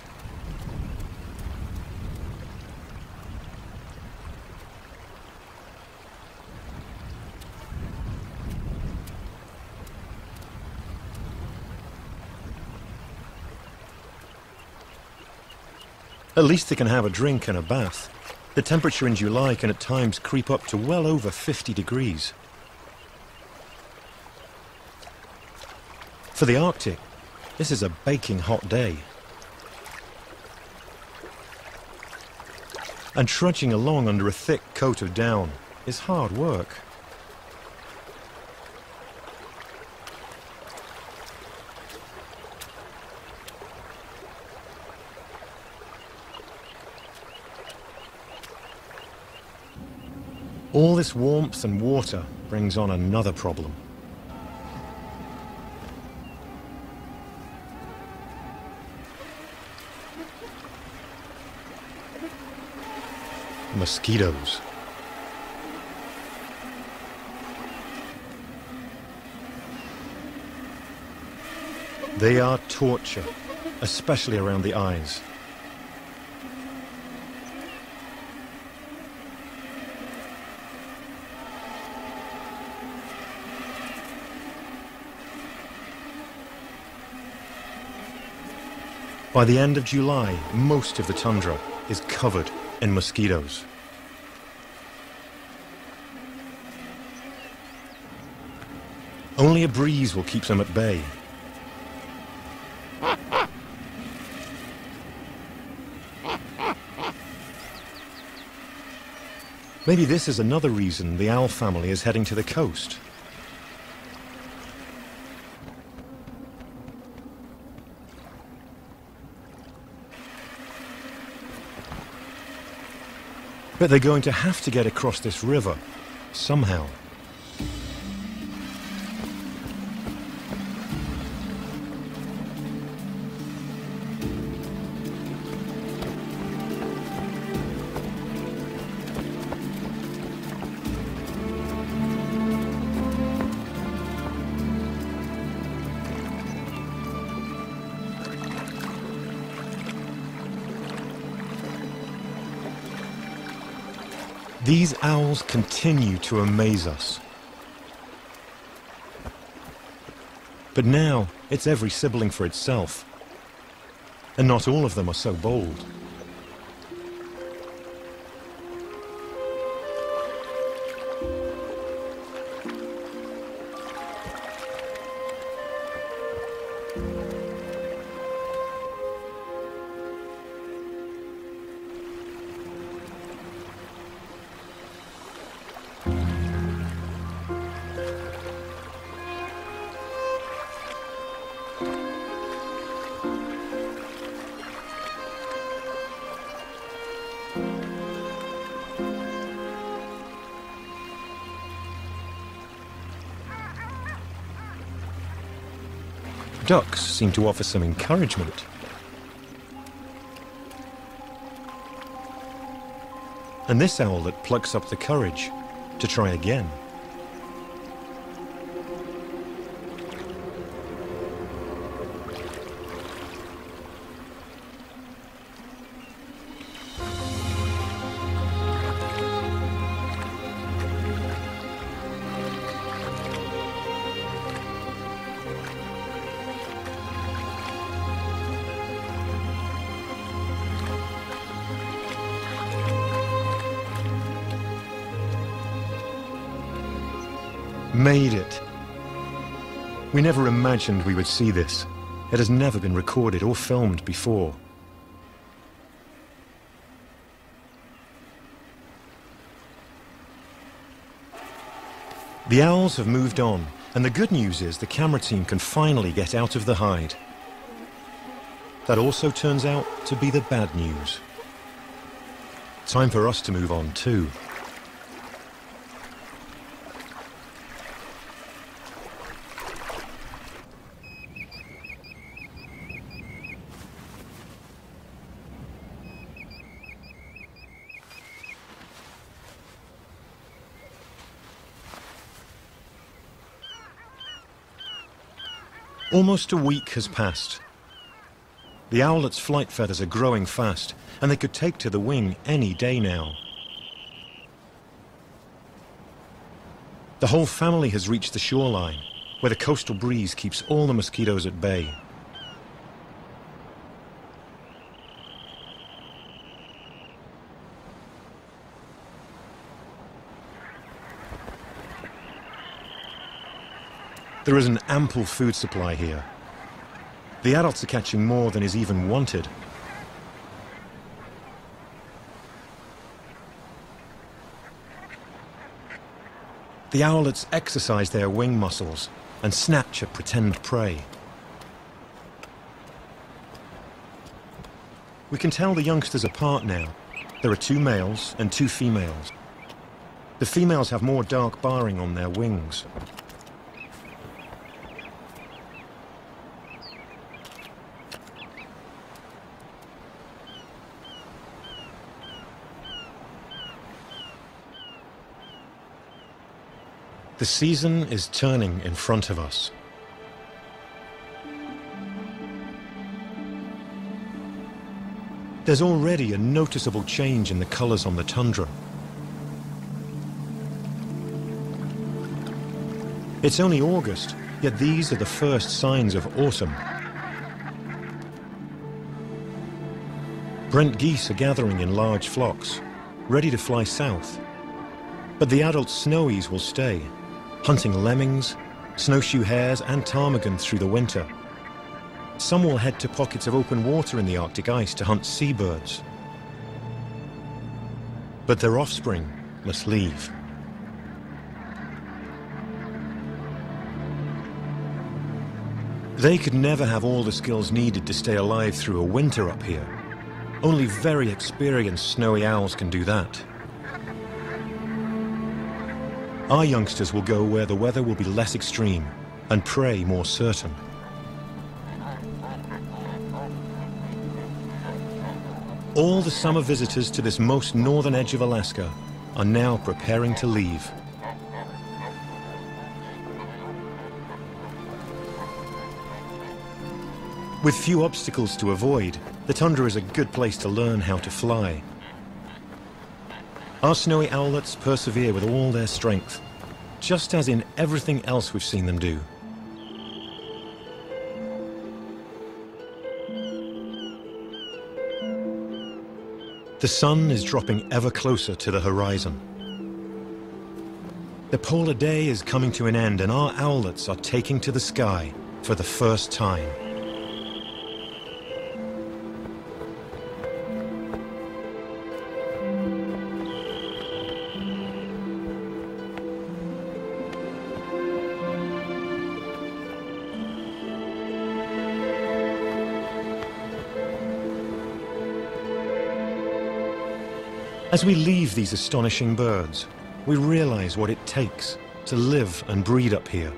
At least they can have a drink and a bath. The temperature in July can at times creep up to well over 50 degrees. For the Arctic, this is a baking hot day. And trudging along under a thick coat of down is hard work. All this warmth and water brings on another problem. Mosquitoes. They are torture, especially around the eyes. By the end of July, most of the tundra is covered in mosquitoes. Only a breeze will keep them at bay. Maybe this is another reason the owl family is heading to the coast. But they're going to have to get across this river, somehow. These owls continue to amaze us. But now, it's every sibling for itself. And not all of them are so bold. Ducks seem to offer some encouragement. And this owl that plucks up the courage to try again. Made it. We never imagined we would see this. It has never been recorded or filmed before. The owls have moved on, and the good news is the camera team can finally get out of the hide. That also turns out to be the bad news. Time for us to move on too. Almost a week has passed. The owlet's flight feathers are growing fast, and they could take to the wing any day now. The whole family has reached the shoreline, where the coastal breeze keeps all the mosquitoes at bay. There is an ample food supply here, The adults are catching more than is even wanted. The owlets exercise their wing muscles and snatch at pretend prey. We can tell the youngsters apart now. There are 2 males and 2 females. The females have more dark barring on their wings. The season is turning in front of us. There's already a noticeable change in the colors on the tundra. It's only August, yet these are the first signs of autumn. Brent geese are gathering in large flocks, ready to fly south. But the adult snowies will stay, hunting lemmings, snowshoe hares and ptarmigan through the winter. Some will head to pockets of open water in the Arctic ice to hunt seabirds. But their offspring must leave. They could never have all the skills needed to stay alive through a winter up here. Only very experienced snowy owls can do that. Our youngsters will go where the weather will be less extreme and prey more certain. All the summer visitors to this most northern edge of Alaska are now preparing to leave. With few obstacles to avoid, the tundra is a good place to learn how to fly. Our snowy owlets persevere with all their strength, just as in everything else we've seen them do. The sun is dropping ever closer to the horizon. The polar day is coming to an end, and our owlets are taking to the sky for the first time. As we leave these astonishing birds, we realize what it takes to live and breed up here.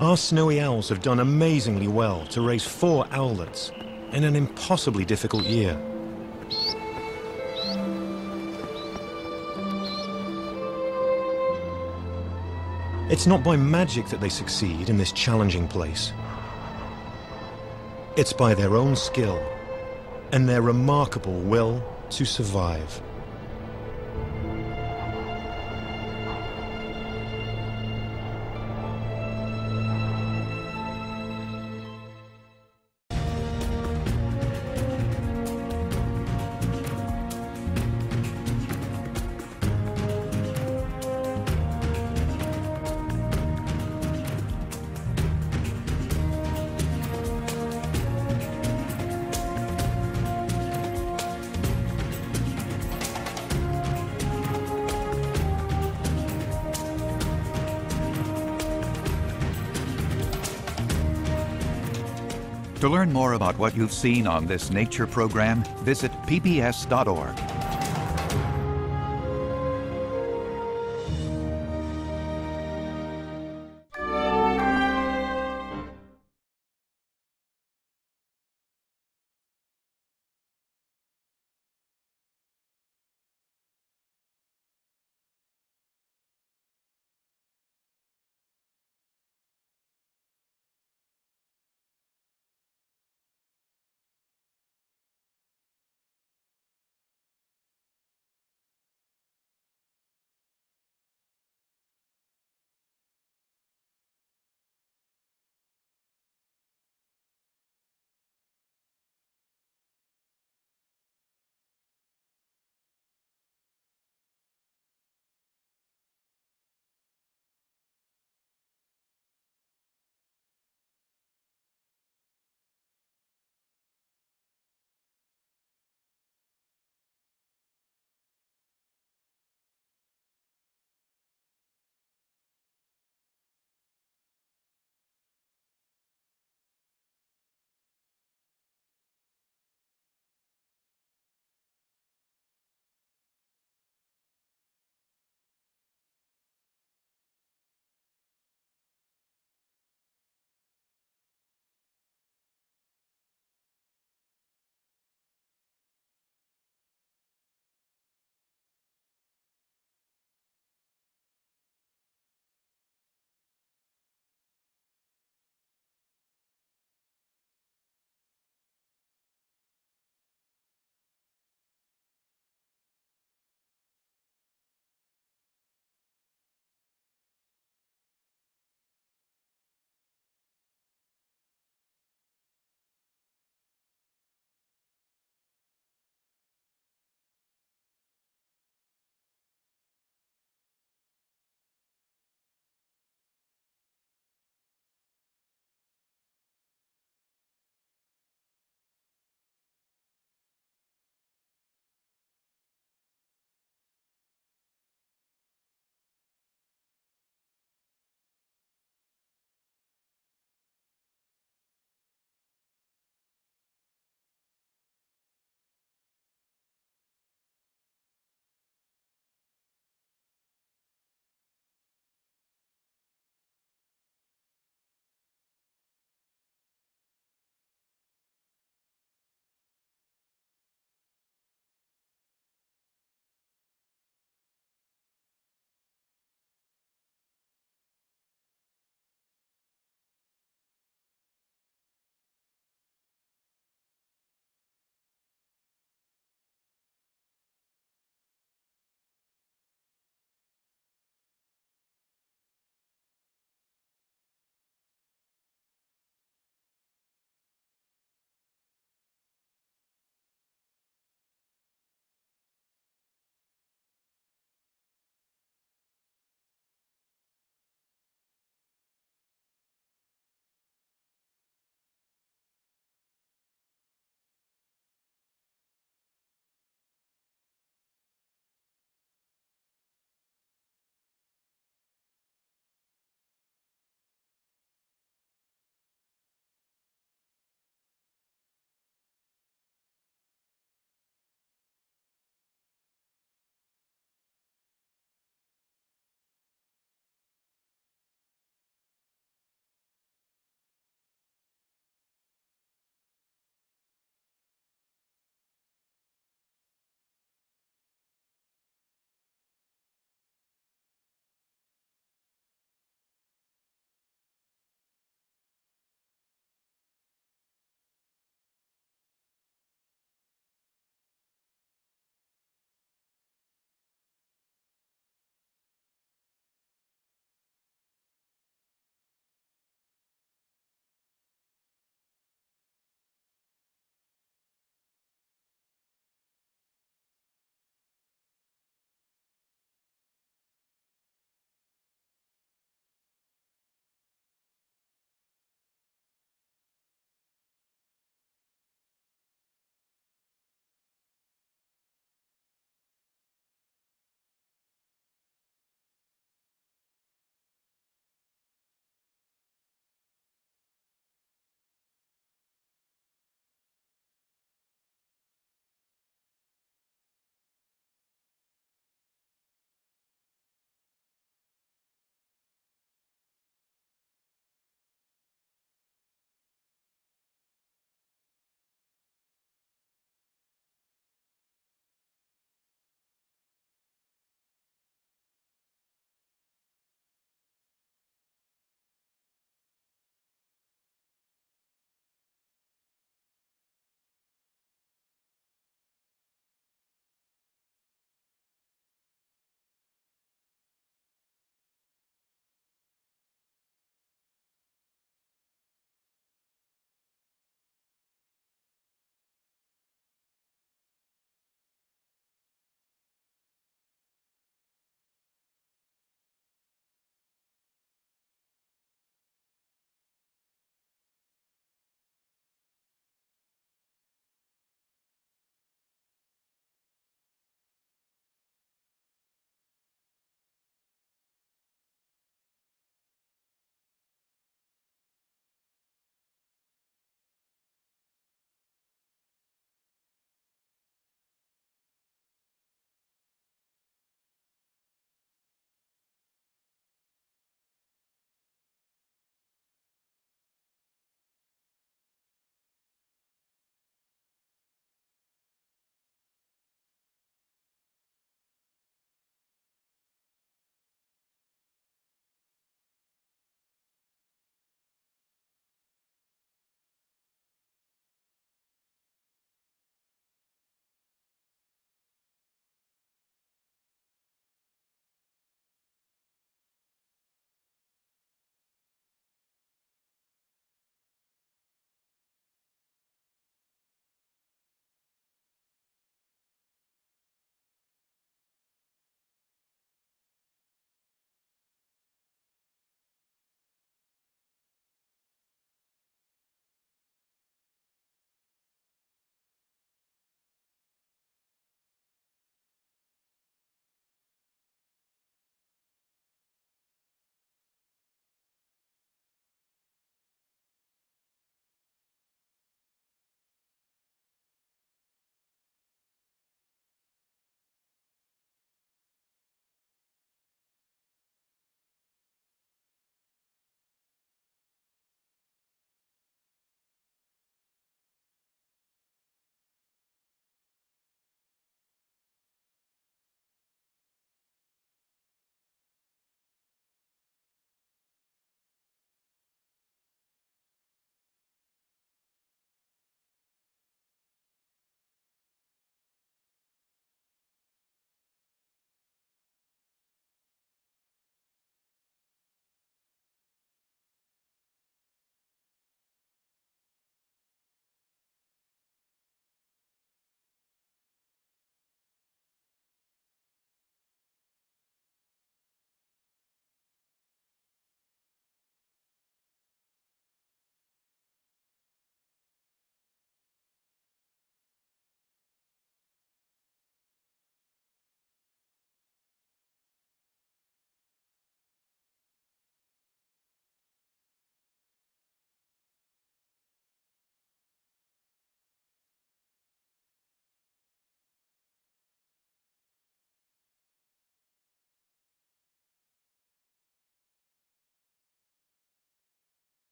Our snowy owls have done amazingly well to raise 4 owlets in an impossibly difficult year. It's not by magic that they succeed in this challenging place. It's by their own skill and their remarkable will to survive. To learn more about what you've seen on this nature program, visit pbs.org.